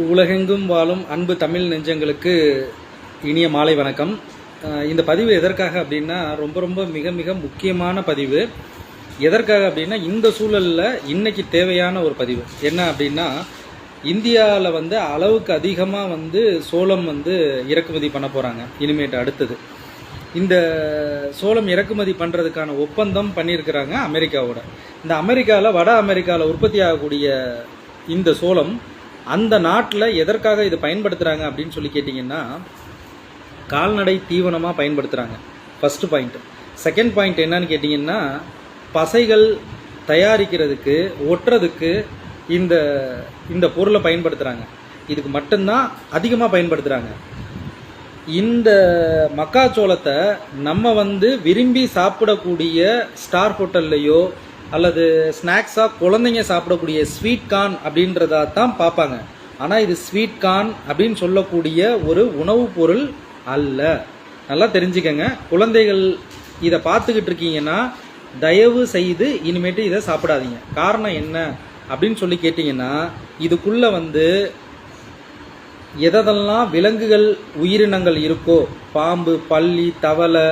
உலகெங்கும் வாழும் அன்பு தமிழ் நெஞ்சங்களுக்கு இனிய மாலை வணக்கம். இந்த பதிவு எதற்காக அப்படின்னா ரொம்ப ரொம்ப மிக மிக முக்கியமான பதிவு. எதற்காக அப்படின்னா இந்த சூழலில் இன்னைக்கு தேவையான ஒரு பதிவு என்ன அப்படின்னா, இந்தியாவில் அளவுக்கு அதிகமாக சோளம் இறக்குமதி பண்ண போகிறாங்க. இனிமேட்டு அடுத்தது இந்த சோளம் இறக்குமதி பண்ணுறதுக்கான ஒப்பந்தம் பண்ணியிருக்கிறாங்க அமெரிக்காவோட. இந்த அமெரிக்காவில் வட அமெரிக்காவில் உற்பத்தி ஆகக்கூடிய இந்த சோளம் அந்த நாட்டில் எதற்காக இதை பயன்படுத்துகிறாங்க அப்படின்னு சொல்லி கேட்டிங்கன்னா, கால்நடை தீவனமாக பயன்படுத்துகிறாங்க. First point. செகண்ட் பாயிண்ட் என்னன்னு கேட்டிங்கன்னா, பசைகள் தயாரிக்கிறதுக்கு ஒட்டுறதுக்கு இந்த இந்த பொருளை பயன்படுத்துகிறாங்க. இதுக்கு மட்டும்தான் அதிகமாக பயன்படுத்துகிறாங்க. இந்த மக்காச்சோளத்தை நம்ம விரும்பி சாப்பிடக்கூடிய ஸ்டார் ஹோட்டல்லையோ அல்லது ஸ்நாக்ஸாக குழந்தைங்க சாப்பிடக்கூடிய ஸ்வீட் கார்ன் அப்படின்றதா தான் பார்ப்பாங்க. ஆனால் இது ஸ்வீட் கார்ன் அப்படின்னு சொல்லக்கூடிய ஒரு உணவுப் பொருள் அல்ல. நல்லா தெரிஞ்சுக்கங்க. குழந்தைகள் இதை பார்த்துக்கிட்டு இருக்கீங்கன்னா தயவு செய்து இனிமேட்டு இதை சாப்பிடாதீங்க. காரணம் என்ன அப்படின்னு சொல்லி கேட்டிங்கன்னா, இதுக்குள்ளே எதெல்லாம் விலங்குகள் உயிரினங்கள் இருக்கோ, பாம்பு, பல்லி, தவளை,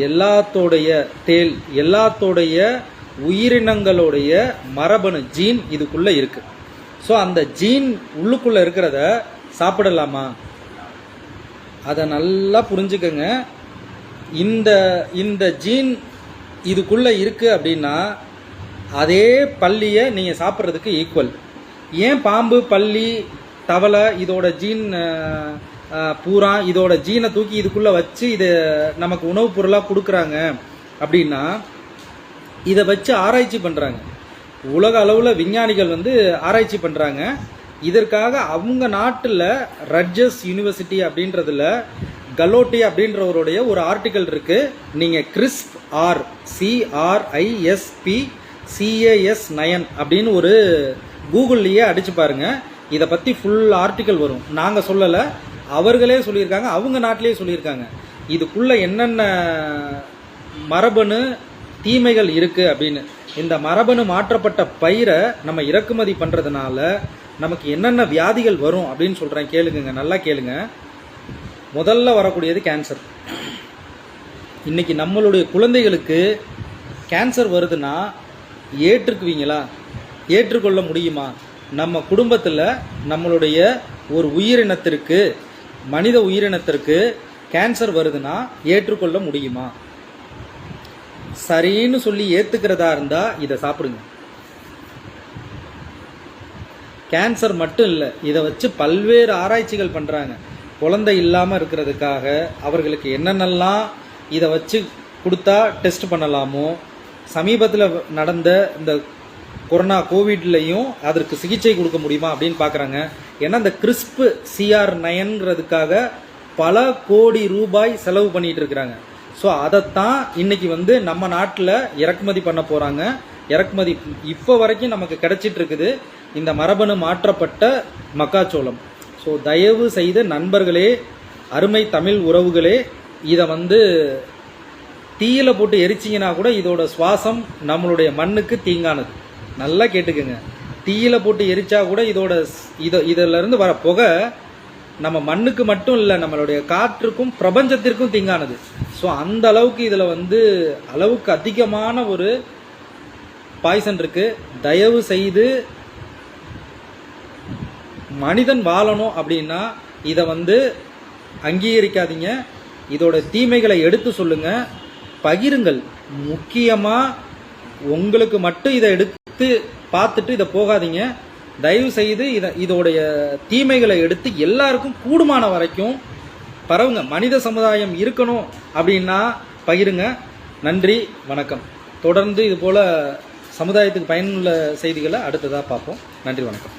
எல்லாத்தோடைய தேல், எல்லாத்தோடைய உயிரினங்களுடைய மரபணு ஜீன் இதுக்குள்ளே இருக்குது. ஸோ அந்த ஜீன் உள்ளுக்குள்ளே இருக்கிறத சாப்பிடலாமா? அதை நல்லா புரிஞ்சுக்கங்க. இந்த இந்த ஜீன் இதுக்குள்ளே இருக்குது அப்படின்னா அதே பல்லியை நீங்கள் சாப்பிட்றதுக்கு ஈக்குவல். ஏன் பாம்பு, பல்லி, தவளை இதோட ஜீன் பூரா இதோட ஜீனை தூக்கி இதுக்குள்ளே வச்சு இதை நமக்கு உணவுப் பொருளாக கொடுக்குறாங்க அப்படின்னா, இதை வச்சு ஆராய்ச்சி பண்ணுறாங்க. உலக அளவில் விஞ்ஞானிகள் ஆராய்ச்சி பண்ணுறாங்க. இதற்காக அவங்க நாட்டில் ரட்ஜஸ் யூனிவர்சிட்டி அப்படின்றதுல கலோட்டி அப்படின்றவருடைய ஒரு ஆர்டிக்கல் இருக்குது. நீங்கள் கிறிஸ்ப் CRISP-CAS9 அப்படின்னு ஒரு கூகுள்லேயே அடிச்சு பாருங்க. இதை பற்றி ஃபுல் ஆர்டிக்கல் வரும். நாங்கள் சொல்லலை, அவர்களே சொல்லியிருக்காங்க, அவங்க நாட்டிலே சொல்லியிருக்காங்க. இதுக்குள்ளே என்னென்ன மரபணு தீமைகள் இருக்குது அப்படின்னு. இந்த மரபணு மாற்றப்பட்ட பயிரை நம்ம இறக்குமதி பண்ணுறதுனால நமக்கு என்னென்ன வியாதிகள் வரும் அப்படின்னு சொல்கிறேன். கேளுங்க, நல்லா கேளுங்க. முதல்ல வரக்கூடியது கேன்சர். இன்றைக்கி நம்மளுடைய குழந்தைகளுக்கு கேன்சர் வருதுன்னா ஏற்றுக்குவீங்களா? ஏற்றுக்கொள்ள முடியுமா? நம்ம குடும்பத்தில் நம்மளுடைய ஒரு உயிரினத்திற்கு, மனித உயிரினத்திற்கு கேன்சர் வருதுன்னா ஏற்றுக்கொள்ள முடியுமா? சரின்னு சொல்லி ஏற்றுக்கிறதா இருந்தால் இதை சாப்பிடுங்க. கேன்சர் மட்டும் இல்லை, இதை வச்சு பல்வேறு ஆராய்ச்சிகள் பண்ணுறாங்க. குழந்தை இல்லாமல் இருக்கிறதுக்காக அவர்களுக்கு என்னென்னலாம் இதை வச்சு கொடுத்தா டெஸ்ட் பண்ணலாமோ, சமீபத்தில் நடந்த இந்த கொரோனா கோவிட்லையும் அதற்கு சிகிச்சை கொடுக்க முடியுமா அப்படின்னு பார்க்குறாங்க. ஏன்னா இந்த கிறிஸ்ப் CR9ங்கிறதுக்காக பல கோடி ரூபாய் செலவு பண்ணிட்டு இருக்கிறாங்க. ஸோ அதைத்தான் இன்னைக்கு நம்ம நாட்டில் இறக்குமதி பண்ண போகிறாங்க. இறக்குமதி இப்போ வரைக்கும் நமக்கு கிடைச்சிட்டு இருக்குது இந்த மரபணு மாற்றப்பட்ட மக்காச்சோளம். ஸோ தயவு செய்த நண்பர்களே, அருமை தமிழ் உறவுகளே, இதை தீயில போட்டு எரிச்சிங்கன்னா கூட இதோட சுவாசம் நம்மளுடைய மண்ணுக்கு தீங்கானது. நல்லா கேட்டுக்குங்க. தீயில போட்டு எரிச்சா கூட இதிலிருந்து வர புகை நம்ம மண்ணுக்கு மட்டும் இல்லை, நம்மளுடைய காற்றுக்கும் பிரபஞ்சத்திற்கும் தீங்கானது. ஸோ அந்த அளவுக்கு இதில் அளவுக்கு அதிகமான ஒரு பாய்சன் இருக்கு. தயவு செய்து மனிதன் வாழணும் அப்படின்னா இதை அங்கீகரிக்காதீங்க. இதோட தீமைகளை எடுத்து சொல்லுங்க, பகிருங்கள். முக்கியமாக உங்களுக்கு மட்டும் இதை எடுத்து பார்த்துட்டு இதை போகாதீங்க. தயவு செய்து இதோடைய தீமைகளை எடுத்து எல்லாருக்கும் கூடுமான வரைக்கும் பரவுங்க. மனித சமுதாயம் இருக்கணும் அப்படின்னா பகிருங்க. நன்றி, வணக்கம். தொடர்ந்து இது போல் சமுதாயத்துக்கு பயனுள்ள செய்திகளை அடுத்ததாக பார்ப்போம். நன்றி, வணக்கம்.